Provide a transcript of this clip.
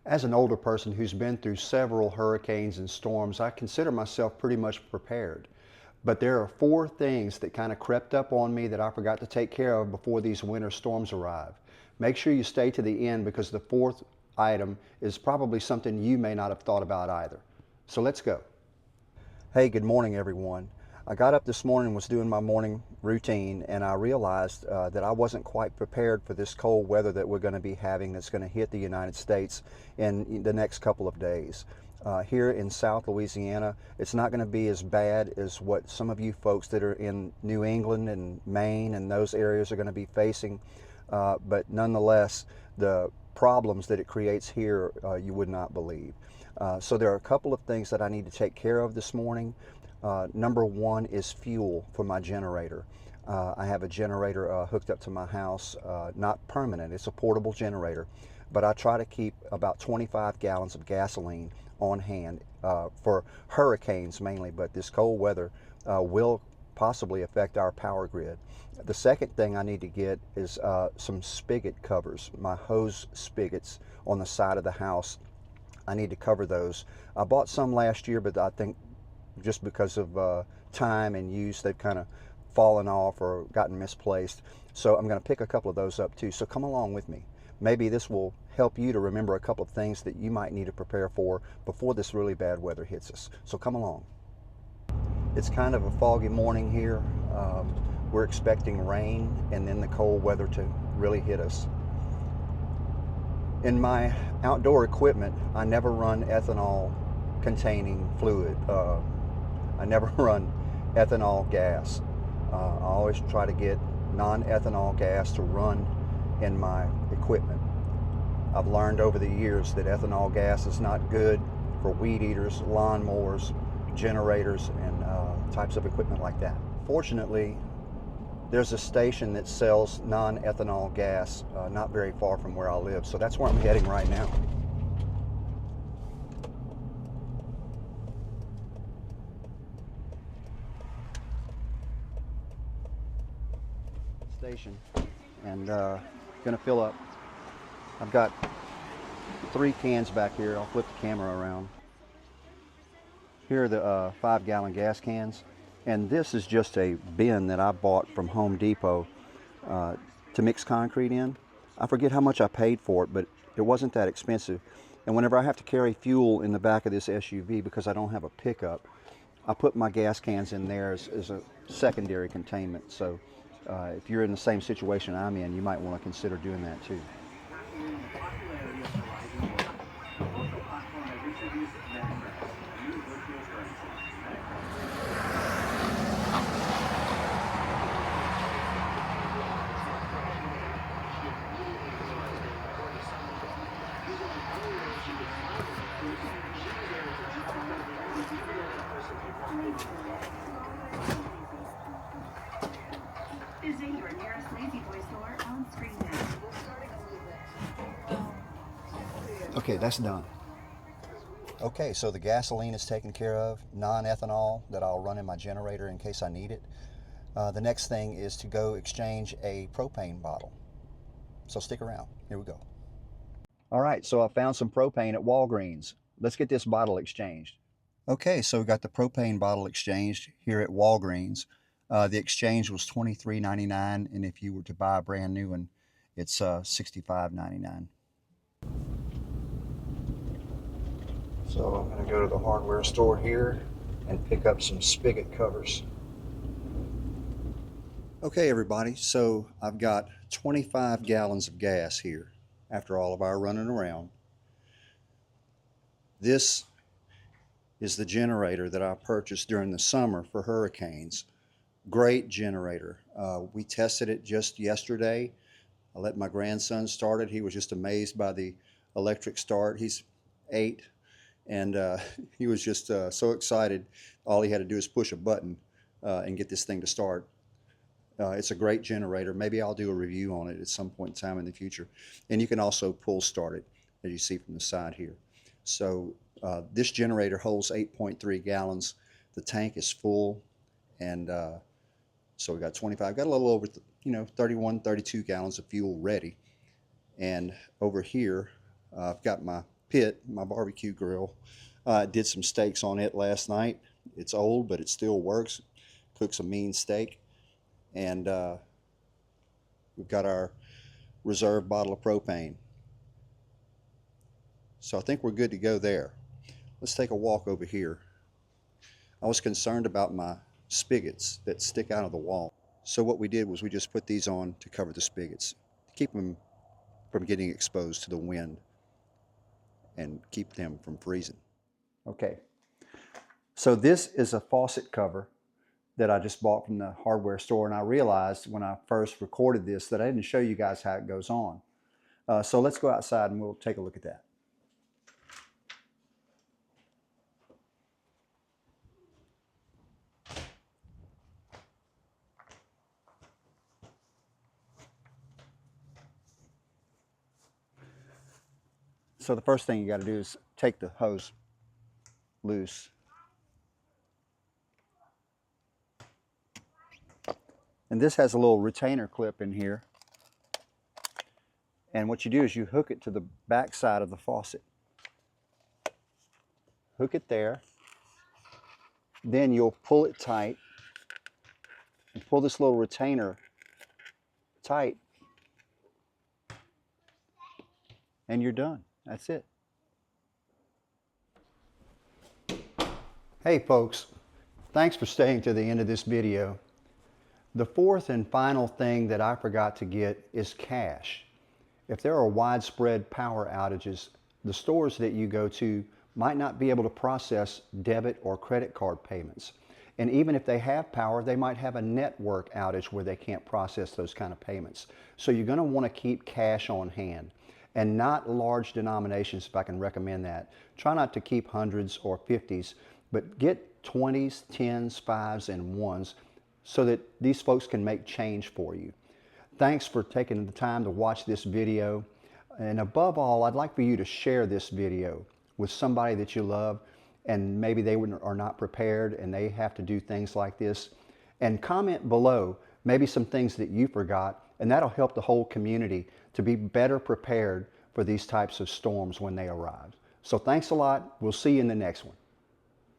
As an older person who's been through several hurricanes and storms, I consider myself pretty much prepared. But there are four things that kind of crept up on me that I forgot to take care of before these winter storms arrive. Make sure you stay to the end because the fourth item is probably something you may not have thought about either. So let's go. Hey, good morning, everyone. I got up this morning and was doing my morning routine, and I realized that I wasn't quite prepared for this cold weather that we're going to be having that's going to hit the United States in the next couple of days. Here in South Louisiana, it's not going to be as bad as what some of you folks that are in New England and Maine and those areas are going to be facing, but nonetheless, the problems that it creates here you would not believe. So there are a couple of things that I need to take care of this morning. Number one is fuel for my generator. I have a generator hooked up to my house, not permanent, it's a portable generator, but I try to keep about 25 gallons of gasoline on hand for hurricanes mainly, but this cold weather will possibly affect our power grid. The second thing I need to get is some spigot covers, my hose spigots on the side of the house. I need to cover those. I bought some last year, but I think just because of time and use, they've kind of fallen off or gotten misplaced. So I'm going to pick a couple of those up too. So come along with me. Maybe this will help you to remember a couple of things that you might need to prepare for before this really bad weather hits us. So come along. It's kind of a foggy morning here. We're expecting rain and then the cold weather to really hit us. In my outdoor equipment, I never run ethanol containing fluid. I never run ethanol gas. I always try to get non-ethanol gas to run in my equipment. I've learned over the years that ethanol gas is not good for weed eaters, lawnmowers, generators, and types of equipment like that. Fortunately, there's a station that sells non-ethanol gas not very far from where I live, so that's where I'm heading right now. Station, and gonna fill up. I've got 3 cans back here. I'll flip the camera around. Here are the 5-gallon gas cans, and this is just a bin that I bought from Home Depot to mix concrete in. I forget how much I paid for it, but it wasn't that expensive. And whenever I have to carry fuel in the back of this SUV because I don't have a pickup, I put my gas cans in there as a secondary containment. So if you're in the same situation I'm in, you might want to consider doing that too. Visit your nearest Lazy Boy store on screen now. Okay, that's done. Okay, so the gasoline is taken care of, non-ethanol that I'll run in my generator in case I need it. The next thing is to go exchange a propane bottle. So stick around. Here we go. All right, so I found some propane at Walgreens. Let's get this bottle exchanged. Okay, so we got the propane bottle exchanged here at Walgreens. The exchange was $23.99, and if you were to buy a brand new one, it's $65.99. So I'm going to go to the hardware store here and pick up some spigot covers. Okay, everybody, so I've got 25 gallons of gas here after all of our running around. This is the generator that I purchased during the summer for hurricanes. Great generator. We tested it just yesterday. I let my grandson start it. He was just amazed by the electric start. He's 8, and he was just so excited. All he had to do is push a button and get this thing to start. It's a great generator. Maybe I'll do a review on it at some point in time in the future. And you can also pull start it, as you see from the side here. So this generator holds 8.3 gallons. The tank is full, and so we got 25. Got a little over, 31, 32 gallons of fuel ready. And over here, I've got my pit, my barbecue grill. Did some steaks on it last night. It's old, but it still works. Cooks a mean steak. And we've got our reserve bottle of propane. So I think we're good to go there. Let's take a walk over here. I was concerned about my spigots that stick out of the wall. So what we did was we just put these on to cover the spigots, to keep them from getting exposed to the wind and keep them from freezing. Okay, so this is a faucet cover that I just bought from the hardware store, and I realized when I first recorded this that I didn't show you guys how it goes on. So let's go outside and we'll take a look at that. So the first thing you got to do is take the hose loose. And this has a little retainer clip in here. And what you do is you hook it to the back side of the faucet. Hook it there. Then you'll pull it tight and pull this little retainer tight. And you're done. That's it. Hey folks, thanks for staying to the end of this video. The fourth and final thing that I forgot to get is cash. If there are widespread power outages, the stores that you go to might not be able to process debit or credit card payments. And even if they have power, they might have a network outage where they can't process those kind of payments. So you're going to want to keep cash on hand, and not large denominations, if I can recommend that. Try not to keep hundreds or 50s, but get 20s, 10s, 5s, and 1s so that these folks can make change for you. Thanks for taking the time to watch this video. And above all, I'd like for you to share this video with somebody that you love and maybe they are not prepared and they have to do things like this. And comment below maybe some things that you forgot, and that'll help the whole community to be better prepared for these types of storms when they arrive. So thanks a lot. We'll see you in the next one.